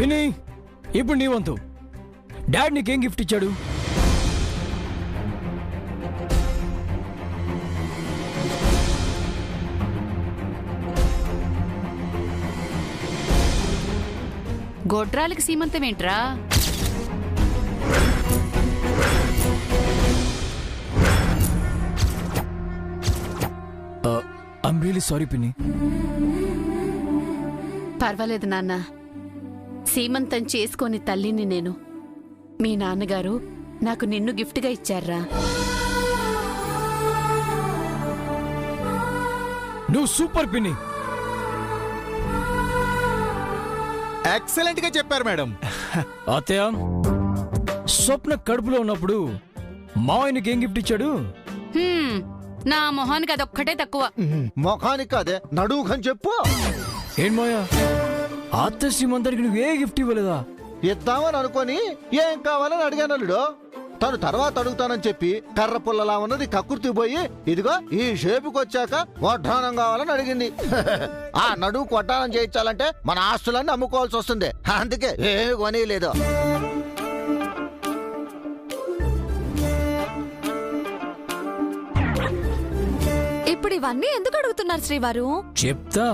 పిన్ని, ఇప్పుడు నీ వంతు. డాడ్ నీకేం గిఫ్ట్ ఇచ్చాడు? గొడ్రాలకి సీమంతమేంట్రా? ఐమ్ రియలీ సారీ పిన్ని. పర్వాలేదు నాన్న, సీమంతం చేసుకోని తల్లిని నేను. మీ నాన్నగారు నాకు నిన్ను గిఫ్ట్గా ఇచ్చారా. నువ్వు సూపర్ పిన్ని. ఎక్సలెంట్ గా చెప్పారు మేడం. అత్తయ్య, స్వప్న కడుపులో ఉన్నప్పుడు మావయ్యకి ఏం గిఫ్ట్ ఇచ్చాడు? నా మొహానికి అదొక్కటే తక్కువ. మొఖానికి అదే నడుముఖని చెప్పు. ఏం మాయా, అత్త శ్రీమంతానికి నువ్వు ఏ గిఫ్ట్ ఇవ్వలేదా? ఇద్దామని అనుకొని ఏం కావాలని అడిగాను అల్లుడు. తను తర్వాత అడుగుతానని చెప్పి కర్ర పుల్లలా ఉన్నది కక్కుర్తి పోయి ఇదిగో ఈ షేపుకి వచ్చాక వడ్డానం కావాలని అడిగింది. ఆ నడుము వడ్డానం చేయించాలంటే మన ఆస్తులన్నీ అమ్ముకోవాల్సి వస్తుంది. అందుకే ఏమి కొనిలేదు. ఇప్పుడు ఇవన్నీ ఎందుకు అడుగుతున్నారు శ్రీవారు? చెప్తా.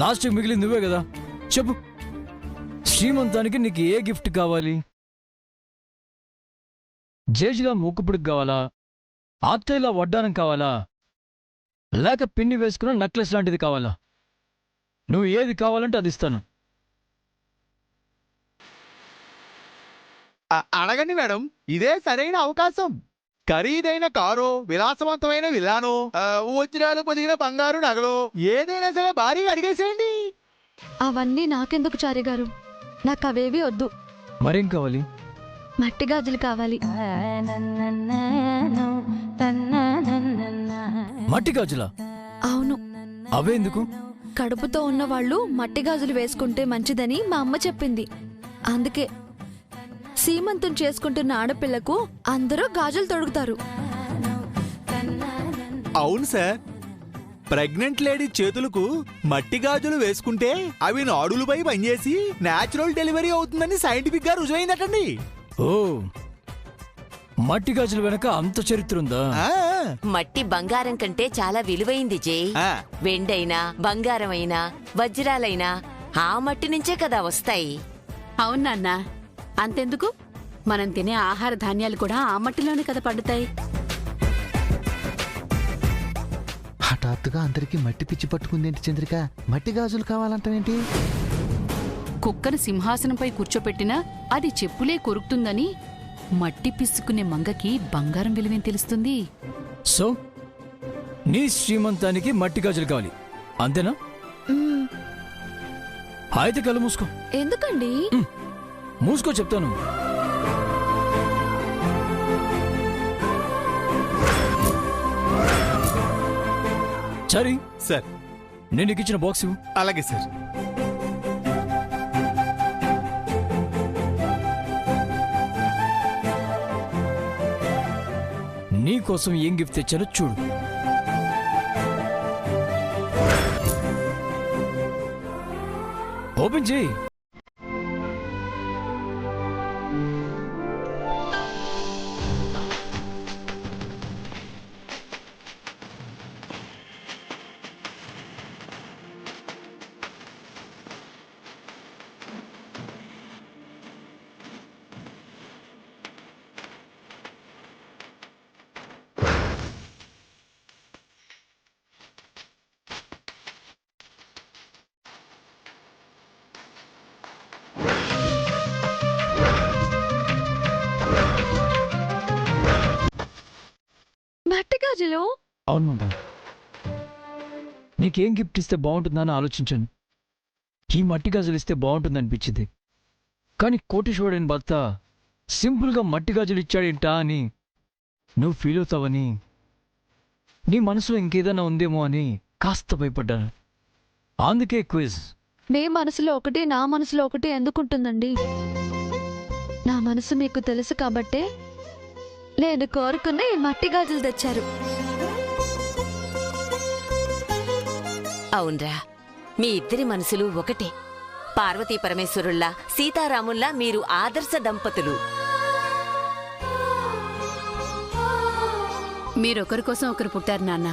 లాస్ట్ మిగిలింది నువ్వే కదా, చెప్పు. శ్రీమంతానికి నీకు ఏ గిఫ్ట్ కావాలి? జేజిలా మూకుపుడికి కావాలా, ఆత్తయ్యలా వడ్డానం కావాలా, లేక పిన్ని వేసుకున్న నెక్లెస్ లాంటిది కావాలా? నువ్వు ఏది కావాలంటే అది ఇస్తాను. అడగండి మేడం, ఇదే సరైన అవకాశం. ఖరీదైన కారు, విలాసవంతమైన విలాను, వజ్రాలు పొదిగిన బంగారు నగలు, ఏదైనా సరే భారీగా అడిగేసేయండి. అవన్నీ నాకెందుకు చారి గారు? నాకు అవేవి వద్దు. మరేం కావాలి? మట్టి గాజులు కావాలి. మట్టి గాజులా? అవును. అవేందుకు? కడుపుతో ఉన్న వాళ్ళు మట్టి గాజులు వేసుకుంటే మంచిదని మా అమ్మ చెప్పింది. అందుకే సీమంతం చేసుకుంటున్న ఆడపిల్లకు అందరూ గాజులు తొడుగుతారు. అవును సార్, ప్రెగ్నెంట్ లేడీ చేతులకు మట్టి గాజులు వేసుకుంటే అవి నాడులపై పనిచేసి నేచురల్ డెలివరీ అవుతుందని సైంటిఫిక్ గా రుజువైందటండి. ఓ, మట్టి గాజుల వెనక అంత చరిత్ర ఉందా? మట్టి బంగారం కంటే చాలా విలువైంది జే. వెండైనా, బంగారమైనా, వజ్రాలైనా ఆ మట్టి నుంచే కదా వస్తాయి. అవునా? అంతెందుకు, మనం తినే ఆహార ధాన్యాలు కూడా ఆ మట్టిలోనే కదా పండుతాయి. హఠాత్తుగా అందరికి మట్టి పిచ్చి పట్టుకుందేంటి చంద్రిక? మట్టి గాజులు కావాలంటావేంటి? కుక్కను సింహాసనంపై కూర్చోపెట్టినా అది చెప్పులే కొరుకుతుందని మట్టి పిసుకునే మంగకి బంగారం విలువేం తెలుస్తుంది? సో నీ శ్రీమంతానికి మట్టి గాజులు కావాలి అంతేనా? అయితే కళ్ళు మూసుకో. ఎందుకండి? మూసుకో చెప్తాను. సరే సార్, నేను నీకు ఇచ్చిన బాక్స్ ఇవ్వు. అలాగే సార్. నీకోసం ఏం గిఫ్ట్ తెచ్చానో చూడు. ఓపెన్ చేయి. మట్టి గాజులు? అవును, నీకేం గిఫ్ట్ ఇస్తే బాగుంటుందని ఆలోచించాను. ఈ మట్టి గాజులు ఇస్తే బాగుంటుంది అనిపించింది. కానీ కోటీశ్వరుడైన భర్త సింపుల్గా మట్టి గాజులు ఇచ్చాడేంటా అని నువ్వు ఫీల్ అవుతావని, నీ మనసులో ఇంకేదైనా ఉందేమో అని కాస్త భయపడ్డాను. అందుకే క్విజ్. మీ మనసులో ఒకటి, నా మనసులో ఒకటి ఎందుకుంటుందండి? నా మనసు మీకు తెలుసు కాబట్టే నేను కోరుకున్న ఈ మట్టి గాజులు తెచ్చారు. అవునరా, మీ ఇద్దరి మనసులు ఒకటే. పార్వతీ పరమేశ్వరుల్లా సీతారాముల్లా మీరు ఆదర్శ దంపతులు. మీరొకరి కోసం ఒకరు పుట్టారు నాన్న.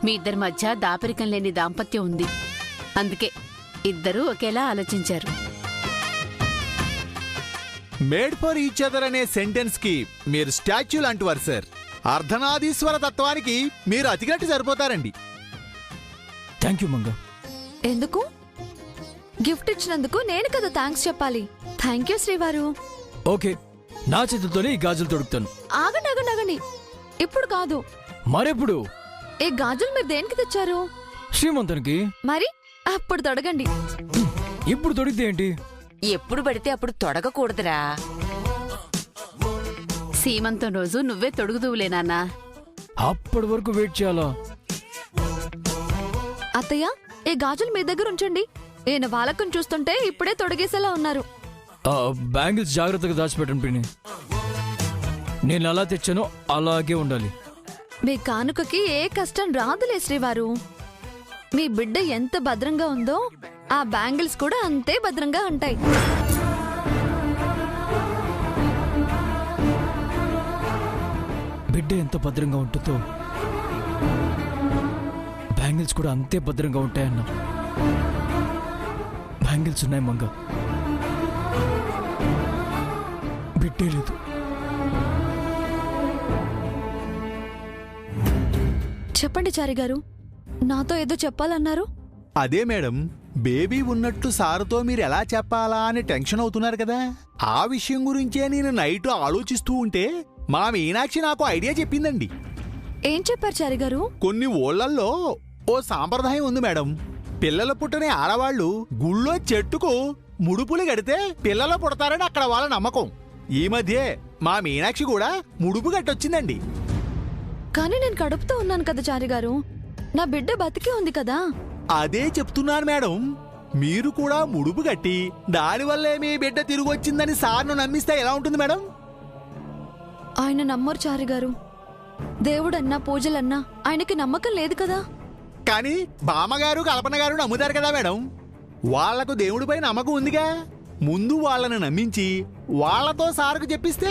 మీ ఇద్దరి మధ్య దాపరికం లేని దాంపత్యం ఉంది. అందుకే ఇద్దరూ ఒకేలా ఆలోచించారు. మేడ్ ఫర్ ఈచ్ అదర్ అనే సెంటెన్స్ కి మీరు స్టాచ్యూ లాంటి వారు సార్. అర్ధనాదీశ్వర తత్వానికి మీరు అతిగట్టి సరిపోతారండి. Thank you Manga. ఎందుకు? గిఫ్ట్ ఇచ్చినందుకు నేను కదా థ్యాంక్స్ చెప్పాలి. థ్యాంక్ యూ శ్రీవారు. ఓకే, నా చేతులతోనే ఈ గాజులు తొడుగుతాను. ఆగండి ఆగండి ఆగండి, ఇప్పుడు కాదు. మరెప్పుడు? ఈ గాజులు మీరు దేనికి తెచ్చారు? శ్రీమంతునికి. మరి అప్పుడు తొడగండి. ఇప్పుడు తొడిగితే ఏంటి? ఎప్పుడు పడితే అప్పుడు తొడగకూడదురా. సీమంతం రోజు నువ్వే తొడుగుదువులే నాన్నా. అప్పటి వరకు వెయిట్ చేయాలా? అత్తయ్య, ఈ గాజులు మీ దగ్గర ఉంచండి. ఈయన వాళ్ళకం చూస్తుంటే ఇప్పుడే తొడిగేసేలా ఉన్నారు. బ్యాంగిల్స్ జాగ్రత్తగా దాచిపెట్టండి పిన్ని. నేను ఎలా తెచ్చానో అలాగే ఉండాలి. మీ కానుకకి ఏ కష్టం రాదులే శ్రీవారు. మీ బిడ్డ ఎంత భద్రంగా ఉందో ఆ బ్యాంగిల్స్ కూడా అంతే భద్రంగా ఉంటాయి. బిడ్డ ఎంత భద్రంగా ఉంటుందో బ్యాంగిల్స్ కూడా అంతే భద్రంగా ఉంటాయన్నా. బ్యాంగిల్స్ ఉన్నాయి మంగ, బిడ్డే లేదు. చెప్పండి చారి గారు, నాతో ఏదో చెప్పాలన్నారు. అదే మేడం, బేబీ ఉన్నట్టు సారుతో మీరు ఎలా చెప్పాలా అని టెన్షన్ అవుతున్నారు కదా. ఆ విషయం గురించే నేను నైట్ ఆలోచిస్తూ ఉంటే మా మీనాక్షి నాకు ఐడియా చెప్పిందండి. ఏం చెప్పారు చారి గారు? కొన్ని ఊళ్ళల్లో ఓ సాంప్రదాయం ఉంది మేడం. పిల్లలు పుట్టని ఆడవాళ్లు గుళ్ళో చెట్టుకు ముడుపులు కడితే పిల్లలు పుడతారని అక్కడ వాళ్ళ నమ్మకం. ఈ మధ్య మా మీనాక్షి కూడా ముడుపు కట్టొచ్చిందండి. కానీ నేను కడుపుతో ఉన్నాను కదా చారి గారు, నా బిడ్డ బతికే ఉంది కదా. అదే చెప్తున్నాను మేడం, మీరు కూడా ముడుపు కట్టి దానివల్లే మీ బిడ్డ తిరిగి వచ్చిందని సార్ను నమ్మిస్తే ఎలా ఉంటుంది మేడం? ఆయన నమ్మరు చారి గారు. దేవుడన్నా పూజలన్నా ఆయనకి నమ్మకం లేదు కదా. కానీ బామ్మగారు కల్పన గారు నమ్ముతారు కదా మేడం. వాళ్లకు దేవుడిపై నమ్మకం ఉందిగా. ముందు వాళ్ళను నమ్మించి వాళ్లతో సార్కు చెప్పిస్తే.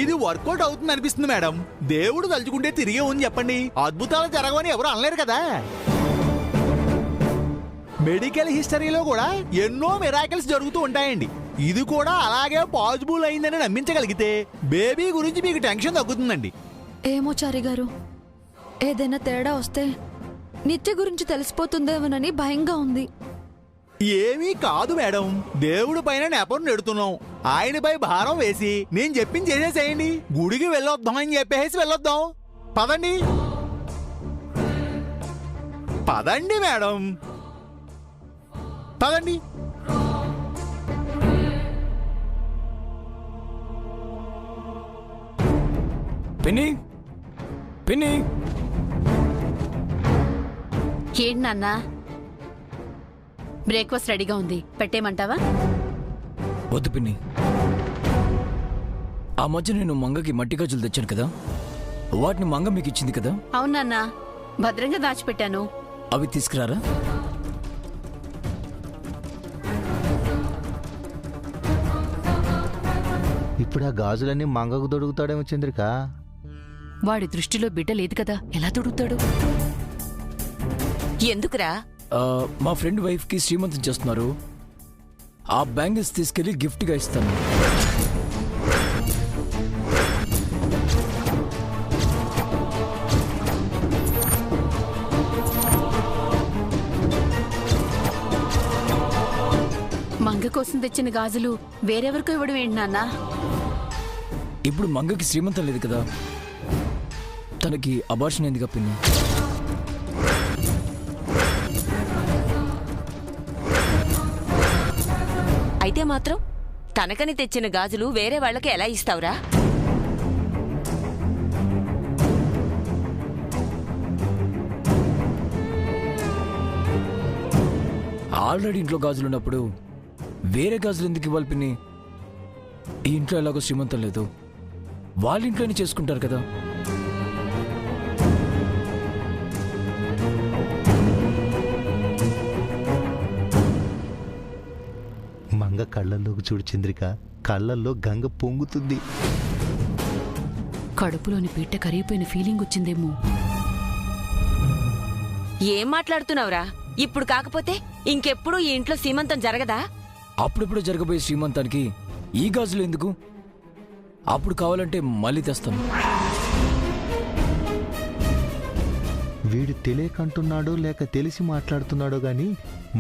ఇది వర్కౌట్ అవుతుంది అనిపిస్తుంది మేడం. దేవుడు తలుచుకుంటే తిరిగే ఉంది చెప్పండి, అద్భుతాలు జరగవని ఎవరు అనలేరు కదా. మెడికల్ హిస్టరీలో కూడా ఎన్నో మిరాకిల్స్ జరుగుతూ ఉంటాయండి. ఇది కూడా అలాగే పాసిబుల్ అయిందని నమ్మించగలిగితే బేబీ గురించి మీకు టెన్షన్ తగ్గుతుందండి. ఏమో చారి గారు, ఏదైనా తేడా వస్తే నిత్య గురించి తెలిసిపోతుందేమోనని భయంగా ఉంది. ఏమీ కాదు మేడం, దేవుడి పైన నెపం నెడుతున్నాం. ఆయనపై భారం వేసి నేను చెప్పింది చేసేసేయండి. గుడికి వెళ్ళొద్దాం అని చెప్పేసి వెళ్ళొద్దాం. పదండి పదండి మేడం, పదండి. పిన్ని, పిన్ని. ఏంటి నాన్నా? బ్రేక్ఫాస్ట్ రెడీగా ఉంది, పెట్టేయమంటావా? వద్దు పిన్ని. ఆ మధ్య నేను మంగకి మట్టి గాజులు తెచ్చాను కదా, వాటిని మంగ మీకు ఇచ్చింది కదా. అవునన్నా, భద్రంగా దాచిపెట్టాను. అవి తీసుకురారా. ఇప్పుడు ఆ గాజులన్నీ మంగకు దొడుగుతాడేమో చంద్రిక. వాడి దృష్టిలో బిడ్డ లేదు కదా, ఎలా తొడుగుతాడు? ఎందుకురా? మా ఫ్రెండ్ వైఫ్కి శ్రీమంతం చేస్తున్నారు. ఆ బ్యాంగిల్స్ తీసుకెళ్లి గిఫ్ట్గా ఇస్తాను. మంగ కోసం తెచ్చిన గాజులు వేరెవరికో ఇవ్వడం ఏంటి నాన్నా? ఇప్పుడు మంగకి శ్రీమంతం లేదు కదా, తనకి అబార్షన్ అయింది పిన్ని. అయితే మాత్రం తనకని తెచ్చిన గాజులు వేరే వాళ్ళకి ఎలా ఇస్తావురా? ఆల్రెడీ ఇంట్లో గాజులు ఉన్నప్పుడు వేరే గాజులు ఎందుకు ఇవ్వాలి పిన్ని? ఈ ఇంట్లో ఎలాగో శ్రీమంతం లేదు, వాళ్ళ ఇంట్లోనే చేసుకుంటారు కదా. కళ్ళల్లోకి చూడు చంద్రిక, కళ్ళల్లో గంగ పొంగుతుంది. కడుపులోని పీట కరిగిపోయిన ఫీలింగ్ వచ్చిందేమో. ఏం మాట్లాడుతున్నావురా? ఇప్పుడు కాకపోతే ఇంకెప్పుడు ఈ ఇంట్లో సీమంతం జరగదా? అప్పుడిప్పుడు జరగబోయే శ్రీమంతానికి ఈ గాజులు ఎందుకు? అప్పుడు కావాలంటే మళ్ళీ తెస్తాను. వీడు తెలియకంటున్నాడో లేక తెలిసి మాట్లాడుతున్నాడో గాని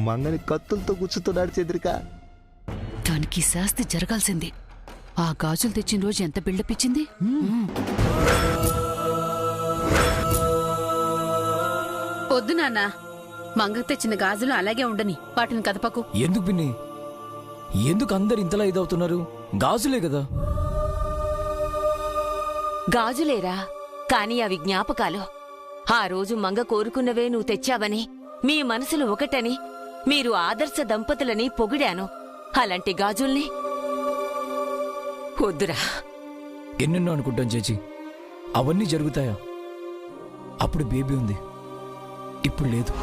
మంగని కత్తులతో గుచ్చుతున్నాడు చంద్రిక. దానికి శాస్తి జరగాల్సిందే. ఆ గాజులు తెచ్చిన రోజు ఎంత బిల్డప్ ఇచ్చింది. వద్దు నాన్న, మంగకు తెచ్చిన గాజులు అలాగే ఉండని, వాటిని కదపకు. ఎందుకు పిన్ని? ఎందుకు అందరు ఇంతలా ఇదవుతున్నారు? గాజులే కదా. గాజులేరా, కాని అవి జ్ఞాపకాలు. ఆ రోజు మంగ కోరుకున్నవే నువ్వు తెచ్చావని, మీ మనసులు ఒకటని, మీరు ఆదర్శ దంపతులని పొగిడాను. అలాంటి గాజుల్ని వద్దురా. ఎన్నెన్నో అనుకుంటాం చేచి, అవన్నీ జరుగుతాయా? అప్పుడు బేబీ ఉంది, ఇప్పుడు లేదు.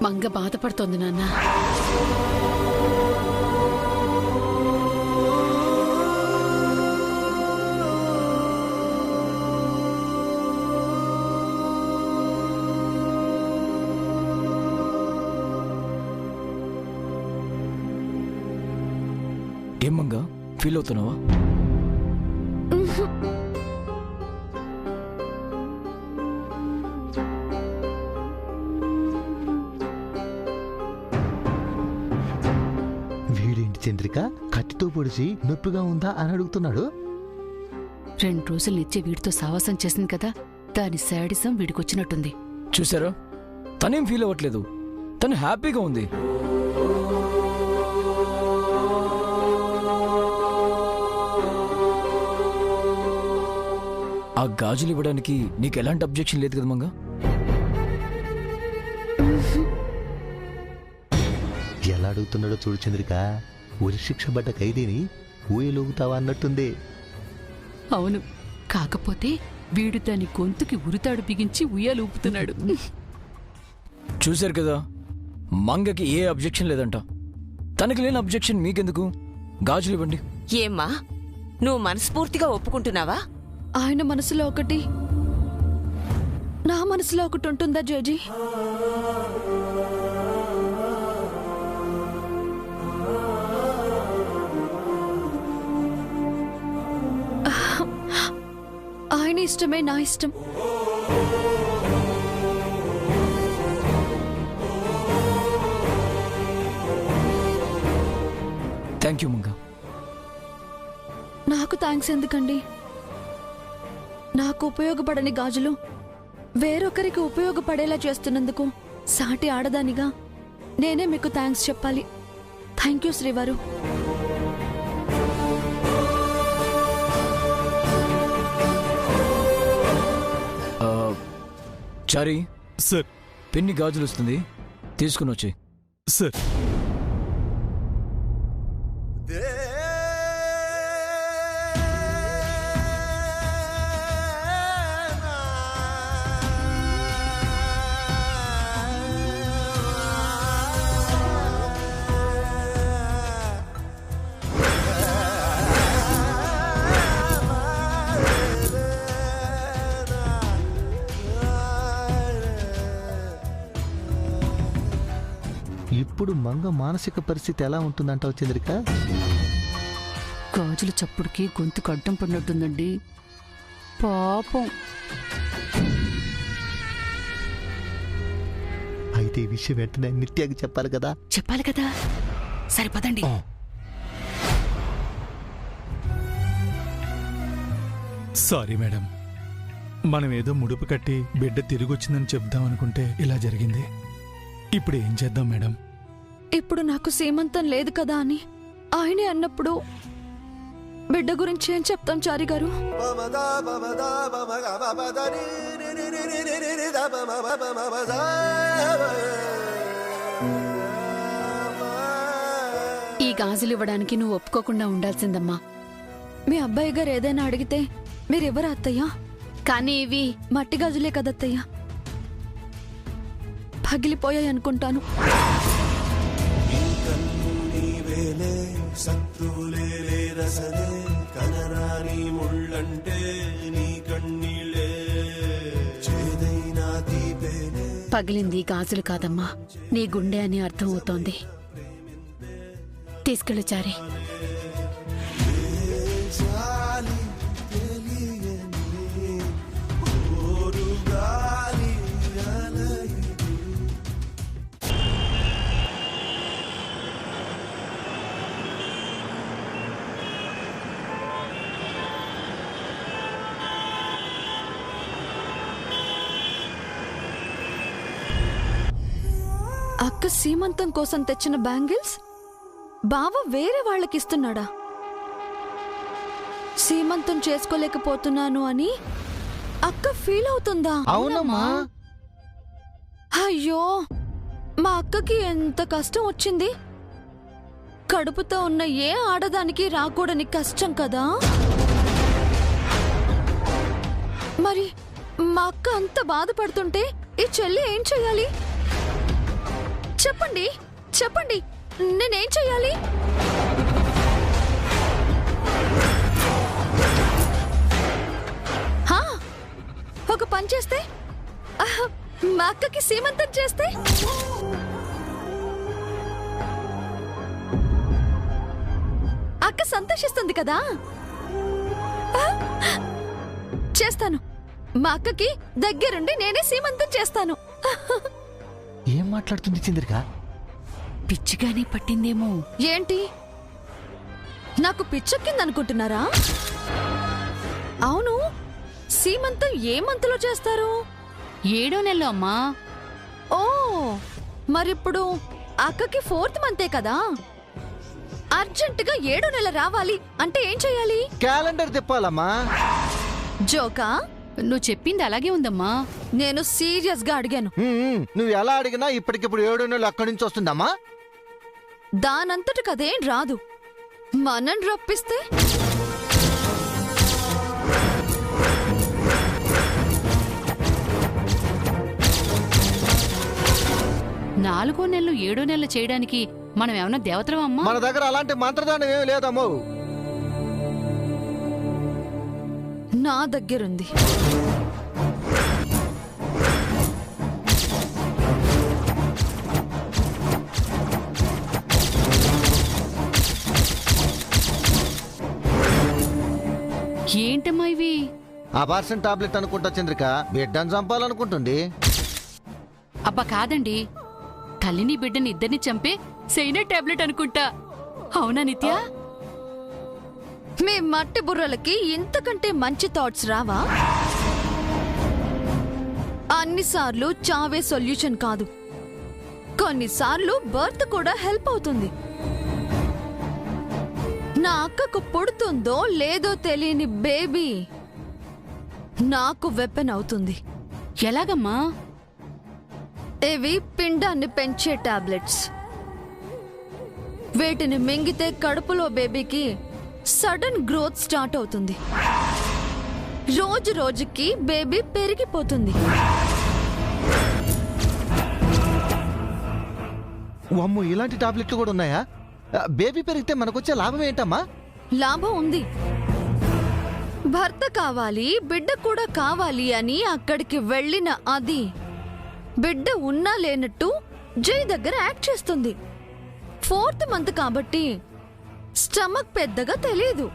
మంగ బాధపడుతోంది నాన్న. ఏమంగా ఫీల్ అవుతున్నావా? వీడేంటి చంద్రిక, కత్తితో పొడిచి నొప్పిగా ఉందా అని అడుగుతున్నాడు. 2 రోజులు నిత్య వీడితో సావాసం చేసింది కదా, దాని శాడిజం వీడికొచ్చినట్టుంది. చూసారా, తనేం ఫీల్ అవ్వట్లేదు, తను హ్యాపీగా ఉంది. ఆ గాజులు ఇవ్వడానికి నీకు ఎలాంటి అబ్జెక్షన్ లేదు కదా మంగా? ఎలా అడుగుతున్నాడో చూడు చంద్రిక, ఉరి శిక్ష పడ్డ ఖైదీని ఊయలోగుతావా అన్నట్టుంది. అవును, కాకపోతే వీడు దాని గొంతుకి ఉరితాడు బిగించి ఉయ్యాలూపుతున్నాడు. చూశారు కదా, మంగకి ఏ అబ్జెక్షన్ లేదంట. తనకి లేని అబ్జెక్షన్ మీకెందుకు? గాజులు ఇవ్వండి. ఏమ్మా, నువ్వు మనస్ఫూర్తిగా ఒప్పుకుంటున్నావా? ఆయన మనసులో ఒకటి, నా మనసులో ఒకటి ఉంటుందా జేజీ? ఆయన ఇష్టమే నా ఇష్టం. Thank you Manga. నాకు థ్యాంక్స్ ఎందుకండి? నాకు ఉపయోగపడని గాజులు వేరొకరికి ఉపయోగపడేలా చేస్తున్నందుకు సాటి ఆడదానిగా నేనే మీకు థ్యాంక్స్ చెప్పాలి. థ్యాంక్ యూ శ్రీవారు. చారీ సార్. పెన్ని గాజులు వస్తుంది, తీసుకుని వచ్చాయి. సార్. ఇప్పుడు మంగ మానసిక పరిస్థితి ఎలా ఉంటుందంటావు చంద్రిక? గాజుల చప్పుడుకి గొంతుకు అడ్డం పడినట్టుందండి, పాపం. అయితే ఈ విషయం వెంటనే నిత్యాకి చెప్పాలి కదా. చెప్పాలి కదా, సరిపదండి. సారీ మేడం, మనం ఏదో ముడుపు కట్టి బిడ్డ తిరిగొచ్చిందని చెప్దామనుకుంటే ఇలా జరిగింది. ఇప్పుడు ఏం చేద్దాం మేడం? ఇప్పుడు నాకు సీమంతం లేదు కదా అని ఆయనే అన్నప్పుడు బిడ్డ గురించి ఏం చెప్తాం చారి గారు? ఈ గాజులు ఇవ్వడానికి నువ్వు ఒప్పుకోకుండా ఉండాల్సిందమ్మా. మీ అబ్బాయి గారు ఏదైనా అడిగితే మీరెవరు అత్తయ్యా? కానీ ఇవి మట్టి గాజులే కదత్తయ్య, పగిలిపోయాయి అనుకుంటాను. పగిలింది గాజులు కాదమ్మా, నీ గుండె అని అర్థం అవుతోంది. తీసుకెళ్ళు చారి. అక్క సీమంతం కోసం తెచ్చిన బ్యాంగిల్స్ బావ వేరే వాళ్ళకిస్తున్నాడా? సీమంతం చేసుకోలేకపోతున్నాను అని అక్క ఫీల్ అవుతుందా? అవునమ్మా. అయ్యో, మా అక్కకి ఎంత కష్టం వచ్చింది. కడుపుతో ఉన్న ఏ ఆడదానికి రాకూడని కష్టం కదా. మరి మా అక్క అంత బాధపడుతుంటే ఈ చెల్లి ఏం చెయ్యాలి? చెప్పండి చెప్పండి, నేనేం చెయ్యాలి? ఒక పని చేస్తే, మా అక్కకి సీమంతం చేస్తే? అక్క సంతోషిస్తుంది కదా. చేస్తాను, మా అక్కకి దగ్గరుండి నేనే సీమంతం చేస్తాను. ఏం మాట్లాడుతుంది చంద్రిక? పిచ్చిగానే పట్టిందేమో. ఏంటి, నాకు పిచ్చెక్కిందనుకుంటున్నారా? అవును, సీమంతం ఏ మంత్లో చేస్తారు? 7వ నెలలో అమ్మా. ఓ, మరిప్పుడు అక్కకి 4th మంతే కదా. అర్జెంటుగా 7వ నెల రావాలి అంటే ఏం చెయ్యాలి? క్యాలెండర్ తిప్పాలమ్మా. జోకా? నువ్వు చెప్పింది అలాగే ఉందమ్మా. నేను సీరియస్ గా అడిగాను. నువ్వు ఎలా అడిగినా ఇప్పటికిప్పుడు 7 నెలలు అక్కడి నుంచి వస్తుందమ్మా. దానంతటి కదేం రాదు, మనం రప్పిస్తే. నాలుగో నెలలు 7వ నెలలు చేయడానికి మనం ఏమన్నా దేవతలం అమ్మా? మన దగ్గర అలాంటి మంత్రదానం ఏమి లేదమ్మో. నా దగ్గరుంది. ఏంటమ్మా ఇవి? అబార్షన్ టాబ్లెట్ అనుకుంటా చంద్రిక, బిడ్డను చంపాలనుకుంటుంది. అబ్బా కాదండి, తల్లిని బిడ్డని ఇద్దరిని చంపే సైనైడ్ టాబ్లెట్ అనుకుంటా. అవునా నిత్య? మీ మట్టి బుర్రలకి ఇంతకంటే మంచి థాట్స్ రావా? అన్నిసార్లు చావే సొల్యూషన్ కాదు, కొన్నిసార్లు బర్త్ కూడా హెల్ప్ అవుతుంది. నా అక్కకు పుడుతుందో లేదో తెలియని బేబీ నాకు వెపన్ అవుతుంది. ఎలాగమ్మా? ఇవి పిండాన్ని పెంచే టాబ్లెట్స్. వీటిని మింగితే కడుపులో బేబీకి సడన్ గ్రోత్ స్టార్ట్ అవుతుంది. రోజు రోజుకి బేబీ పెరిగిపోతుంది. అమ్మో, ఇలాంటి టాబ్లెట్లు కూడా ఉన్నాయా? బేబీ పెరిగితే మనకొచ్చే లాభం ఏంటమ్మా? లాభం ఉంది. భర్త కావాలి, బిడ్డ కూడా కావాలి అని అక్కడికి వెళ్ళిన అది బిడ్డ ఉన్నా లేనట్టు జై దగ్గర యాక్ట్ చేస్తుంది. 4th మంత్ కాబట్టి స్టమక్ పెద్దగా తెలియదు.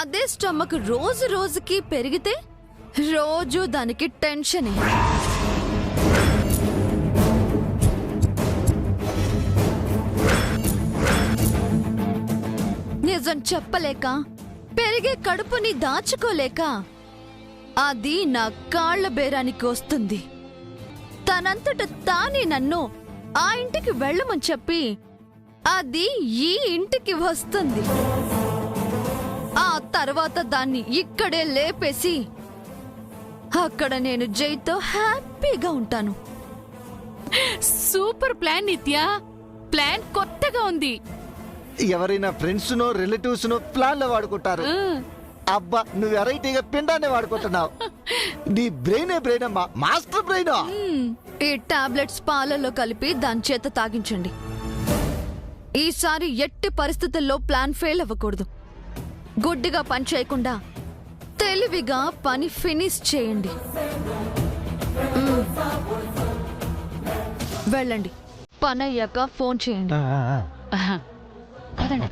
అదే స్టమక్ రోజు రోజుకి పెరిగితే రోజు దానికి టెన్షనే. నిజం చెప్పలేక, పెరిగే కడుపుని దాచుకోలేక అది నా కాళ్ల బేరానికి వస్తుంది. తనంతట తానే నన్ను ఆ ఇంటికి వెళ్ళమని చెప్పి అది ఈ ఇంటికి వస్తుంది. ఆ తర్వాత దాన్ని ఇక్కడే లేపేసి అక్కడ నేను జైతో హ్యాపీగా ఉంటాను. సూపర్ ప్లాన్ నిత్య. ప్లాన్ కొత్తగా ఉంది. ఎవరైనా ఫ్రెండ్స్ నో రిలేటివ్స్ నో ప్లాన్ లో వాడుకుంటారు. అబ్బా నువ్వు వెరైటీగా పిండాన్ని వాడుకుంటున్నావు. నీ బ్రెయినే బ్రెయిన్ అమ్మా, మాస్టర్ బ్రెయిన్. ఈ టాబ్లెట్స్ పాలలో కలిపి దాని చేత తాగించండి. ఈసారి ఎట్టి పరిస్థితుల్లో ప్లాన్ ఫెయిల్ అవ్వకూడదు. గుడ్డిగా పని చేయకుండా తెలివిగా పని ఫినిష్ చేయండి. వెళ్ళండి, పని అయ్యాక ఫోన్ చేయండి. పదండి.